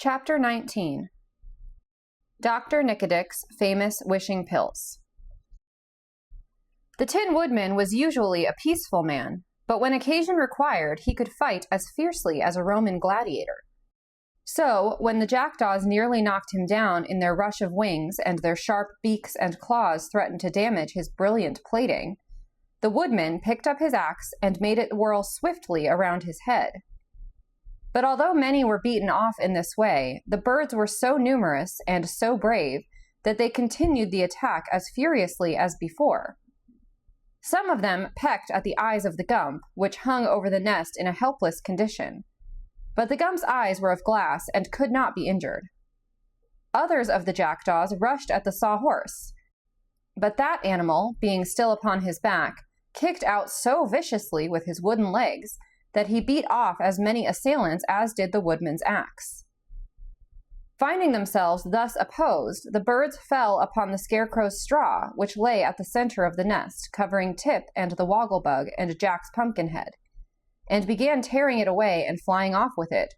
Chapter 19. Dr. Nikidik's Famous Wishing Pills. The Tin Woodman was usually a peaceful man, but when occasion required, he could fight as fiercely as a Roman gladiator. So, when the jackdaws nearly knocked him down in their rush of wings and their sharp beaks and claws threatened to damage his brilliant plating, the woodman picked up his axe and made it whirl swiftly around his head. But although many were beaten off in this way, the birds were so numerous and so brave that they continued the attack as furiously as before. Some of them pecked at the eyes of the gump, which hung over the nest in a helpless condition. But the gump's eyes were of glass and could not be injured. Others of the jackdaws rushed at the sawhorse, but that animal, being still upon his back, kicked out so viciously with his wooden legs that he beat off as many assailants as did the woodman's axe. Finding themselves thus opposed, the birds fell upon the scarecrow's straw, which lay at the center of the nest, covering Tip and the wogglebug and Jack's pumpkinhead, and began tearing it away and flying off with it,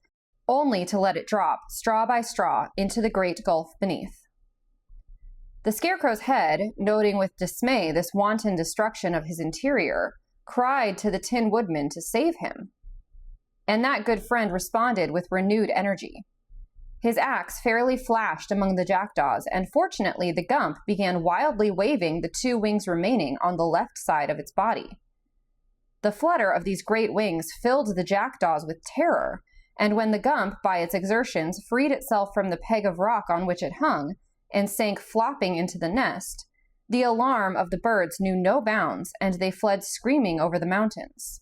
only to let it drop, straw by straw, into the great gulf beneath. The scarecrow's head, noting with dismay this wanton destruction of his interior, cried to the Tin Woodman to save him. And that good friend responded with renewed energy. His axe fairly flashed among the jackdaws, and fortunately the gump began wildly waving the two wings remaining on the left side of its body. The flutter of these great wings filled the jackdaws with terror, and when the gump, by its exertions, freed itself from the peg of rock on which it hung, and sank flopping into the nest, the alarm of the birds knew no bounds, and they fled screaming over the mountains.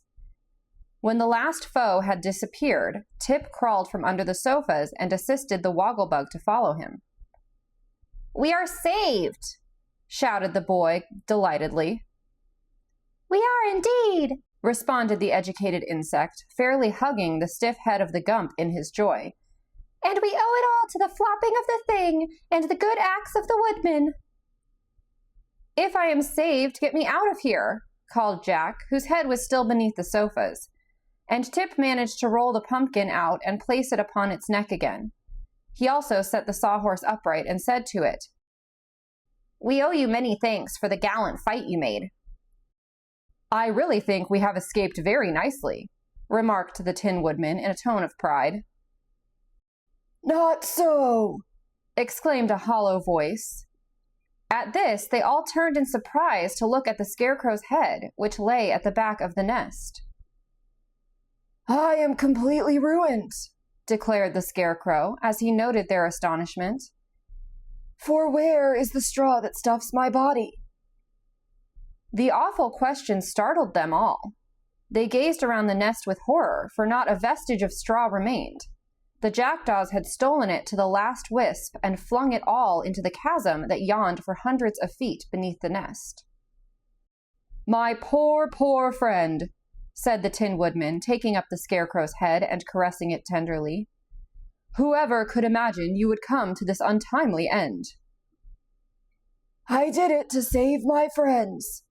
When the last foe had disappeared, Tip crawled from under the sofas and assisted the wogglebug to follow him. "We are saved!" shouted the boy delightedly. "We are indeed!" responded the educated insect, fairly hugging the stiff head of the gump in his joy. "And we owe it all to the flopping of the thing and the good axe of the woodman." "If I am saved, get me out of here," called Jack, whose head was still beneath the sofas, and Tip managed to roll the pumpkin out and place it upon its neck again. He also set the sawhorse upright and said to it, "We owe you many thanks for the gallant fight you made." "I really think we have escaped very nicely," remarked the Tin Woodman in a tone of pride. "Not so!" exclaimed a hollow voice. At this, they all turned in surprise to look at the scarecrow's head, which lay at the back of the nest. "I am completely ruined," declared the scarecrow as he noted their astonishment. "For where is the straw that stuffs my body?" The awful question startled them all. They gazed around the nest with horror, for not a vestige of straw remained. The jackdaws had stolen it to the last wisp and flung it all into the chasm that yawned for hundreds of feet beneath the nest. "My poor, poor friend," said the Tin Woodman, taking up the scarecrow's head and caressing it tenderly. "Whoever could imagine you would come to this untimely end?" "I did it to save my friends,"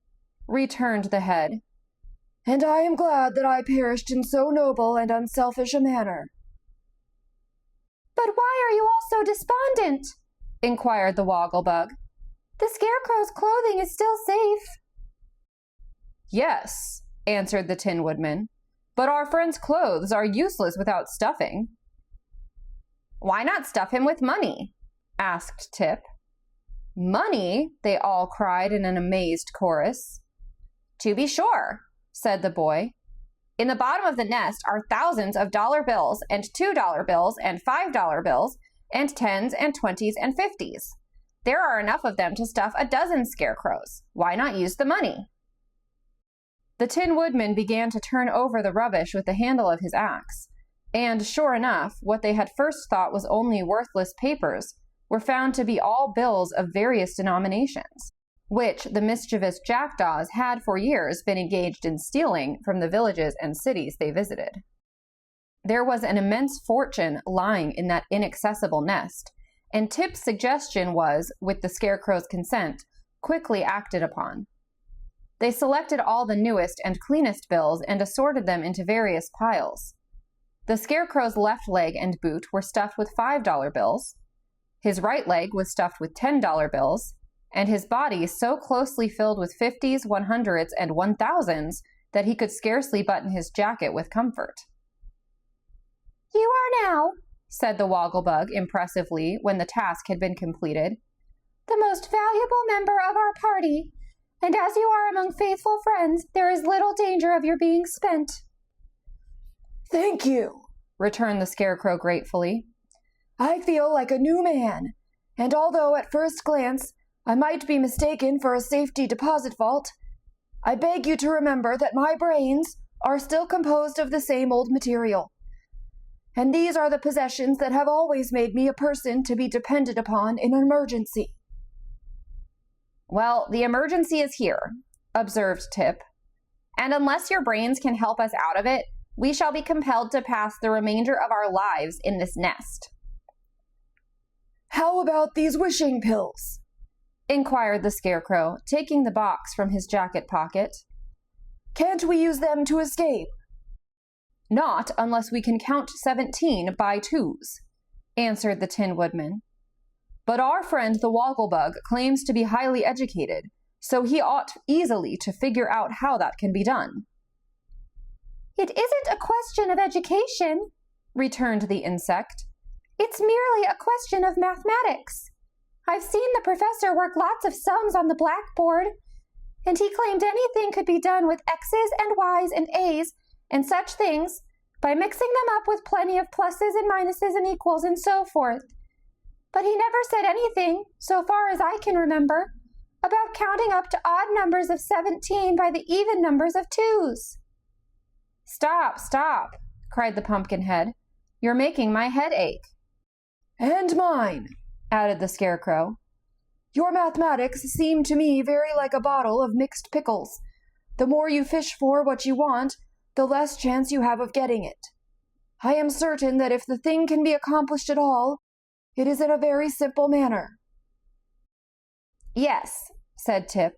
returned the head, "and I am glad that I perished in so noble and unselfish a manner." "But why are you all so despondent?" inquired the wogglebug. "The scarecrow's clothing is still safe." "Yes," answered the Tin Woodman, "but our friend's clothes are useless without stuffing." "Why not stuff him with money?" asked Tip. "Money?" they all cried in an amazed chorus. "To be sure," said the boy. "In the bottom of the nest are thousands of dollar bills and $2 bills and $5 bills and 10s and 20s and 50s. There are enough of them to stuff a dozen scarecrows. Why not use the money?" The Tin Woodman began to turn over the rubbish with the handle of his axe, and sure enough, what they had first thought was only worthless papers were found to be all bills of various denominations, which the mischievous jackdaws had for years been engaged in stealing from the villages and cities they visited. There was an immense fortune lying in that inaccessible nest, and Tip's suggestion was, with the scarecrow's consent, quickly acted upon. They selected all the newest and cleanest bills and assorted them into various piles. The Scarecrow's left leg and boot were stuffed with $5 bills. His right leg was stuffed with $10 bills, and his body so closely filled with 50s, 100s, and 1000s that he could scarcely button his jacket with comfort. "You are now," said the Wogglebug impressively when the task had been completed, "the most valuable member of our party, and as you are among faithful friends, there is little danger of your being spent." "Thank you," returned the Scarecrow gratefully. "I feel like a new man, and although at first glance I might be mistaken for a safety deposit vault, I beg you to remember that my brains are still composed of the same old material. And these are the possessions that have always made me a person to be depended upon in an emergency." "Well, the emergency is here," observed Tip, "and unless your brains can help us out of it, we shall be compelled to pass the remainder of our lives in this nest." "How about these wishing pills?" inquired the Scarecrow, taking the box from his jacket pocket. "Can't we use them to escape?" "Not unless we can count 17 by twos," answered the Tin Woodman. "But our friend the Wogglebug claims to be highly educated, so he ought easily to figure out how that can be done." "It isn't a question of education," returned the insect. "It's merely a question of mathematics. I've seen the professor work lots of sums on the blackboard, and he claimed anything could be done with X's and Y's and A's and such things by mixing them up with plenty of pluses and minuses and equals and so forth. But he never said anything, so far as I can remember, about counting up to odd numbers of 17 by the even numbers of twos." "Stop, stop," cried the Pumpkinhead. "You're making my head ache." "And mine," added the Scarecrow. "Your mathematics seem to me very like a bottle of mixed pickles. The more you fish for what you want, the less chance you have of getting it. I am certain that if the thing can be accomplished at all, it is in a very simple manner." "Yes," said Tip.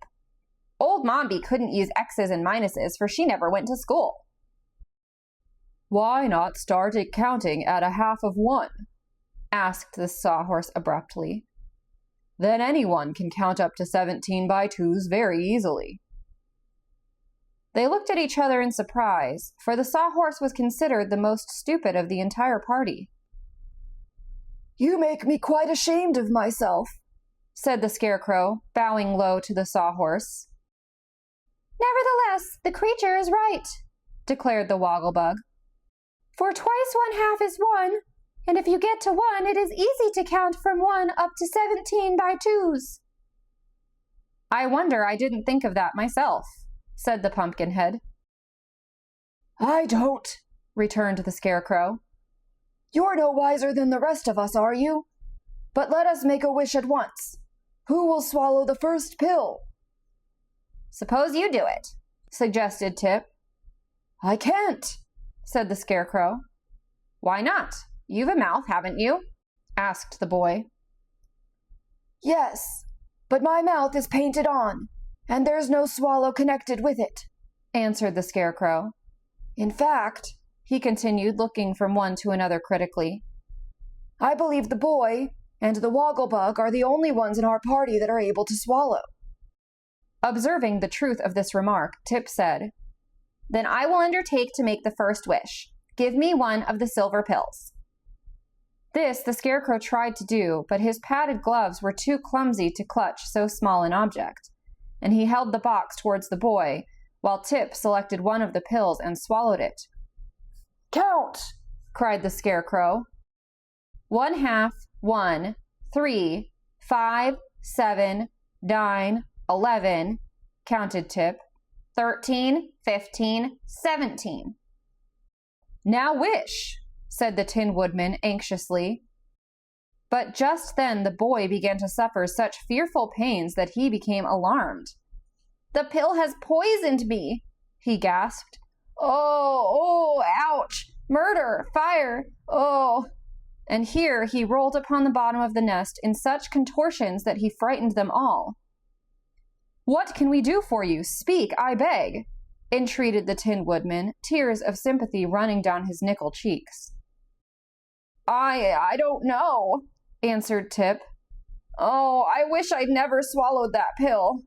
"Old Mombi couldn't use X's and minuses, for she never went to school." "Why not start it counting at a half of 1? asked the Sawhorse abruptly. "Then anyone can count up to 17 by twos very easily." They looked at each other in surprise, for the Sawhorse was considered the most stupid of the entire party. "You make me quite ashamed of myself," said the Scarecrow, bowing low to the Sawhorse. "Nevertheless, the creature is right," declared the Wogglebug. "For twice 1/2 is 1, and if you get to 1, it is easy to count from 1 up to 17 by twos." "I wonder I didn't think of that myself," said the Pumpkinhead. "I don't," returned the Scarecrow. "You're no wiser than the rest of us, are you? But let us make a wish at once. Who will swallow the first pill?" "Suppose you do it," suggested Tip. "I can't," said the Scarecrow. "Why not? You've a mouth, haven't you?" asked the boy. "Yes, but my mouth is painted on, and there's no swallow connected with it," answered the Scarecrow. "In fact," he continued, looking from one to another critically, "I believe the boy and the Wogglebug are the only ones in our party that are able to swallow." Observing the truth of this remark, Tip said, "Then I will undertake to make the first wish. Give me one of the silver pills." This the Scarecrow tried to do, but his padded gloves were too clumsy to clutch so small an object, and he held the box towards the boy, while Tip selected one of the pills and swallowed it. "Count!" cried the Scarecrow. 1/2, 1, 3, 5, 7, 9, 11, counted Tip. 13, 15, 17. "Now wish," said the Tin Woodman anxiously. But just then the boy began to suffer such fearful pains that he became alarmed. "The pill has poisoned me," he gasped. Oh, ouch! Murder! Fire! Oh!" And here he rolled upon the bottom of the nest in such contortions that he frightened them all. "What can we do for you? Speak, I beg!" entreated the Tin Woodman, tears of sympathy running down his nickel cheeks. I don't know, answered Tip. Oh, I wish I'd never swallowed that pill.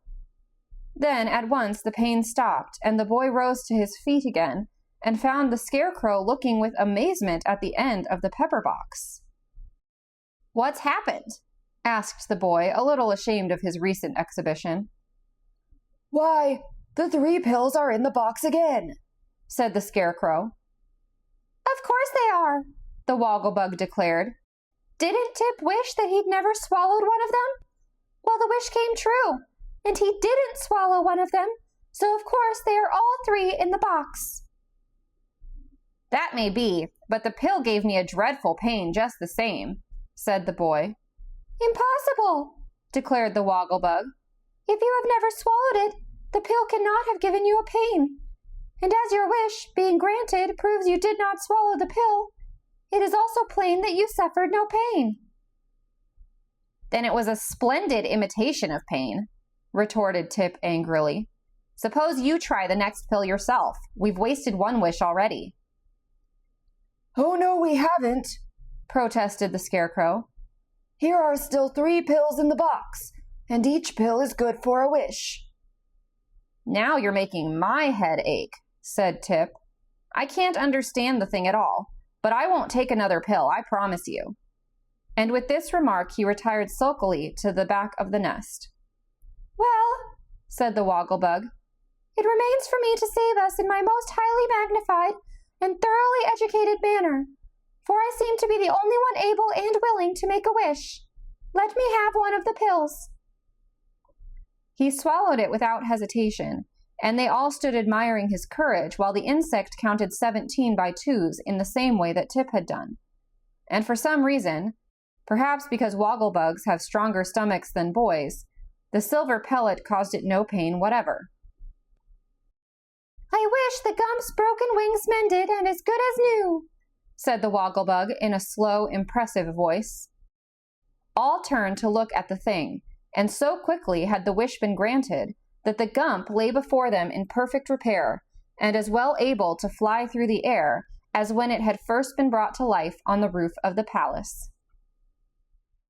Then at once the pain stopped, and the boy rose to his feet again and found the Scarecrow looking with amazement at the end of the pepper box. What's happened? Asked the boy, a little ashamed of his recent exhibition. Why, the 3 pills are in the box again, said the Scarecrow. Of course they are, the Wogglebug declared. Didn't Tip wish that he'd never swallowed one of them? Well, the wish came true, and he didn't swallow one of them, so of course they are all 3 in the box. That may be, but the pill gave me a dreadful pain just the same, said the boy. Impossible, declared the Wogglebug. If you have never swallowed it, the pill cannot have given you a pain. And as your wish, being granted, proves you did not swallow the pill, it is also plain that you suffered no pain. Then it was a splendid imitation of pain, retorted Tip angrily. Suppose you try the next pill yourself. We've wasted one wish already. Oh, no, we haven't, protested the Scarecrow. Here are still 3 pills in the box, and each pill is good for a wish. Now you're making my head ache, said Tip. I can't understand the thing at all, but I won't take another pill, I promise you. And with this remark, he retired sulkily to the back of the nest. Well, said the Wogglebug, it remains for me to save us in my most highly magnified and thoroughly educated manner, for I seem to be the only one able and willing to make a wish. Let me have one of the pills. He swallowed it without hesitation, and they all stood admiring his courage while the insect counted 17 by 2s in the same way that Tip had done. And for some reason, perhaps because Wogglebugs have stronger stomachs than boys, the silver pellet caused it no pain whatever. I wish the Gump's broken wings mended and as good as new, said the Wogglebug in a slow, impressive voice. All turned to look at the thing, and so quickly had the wish been granted that the Gump lay before them in perfect repair, and as well able to fly through the air as when it had first been brought to life on the roof of the palace.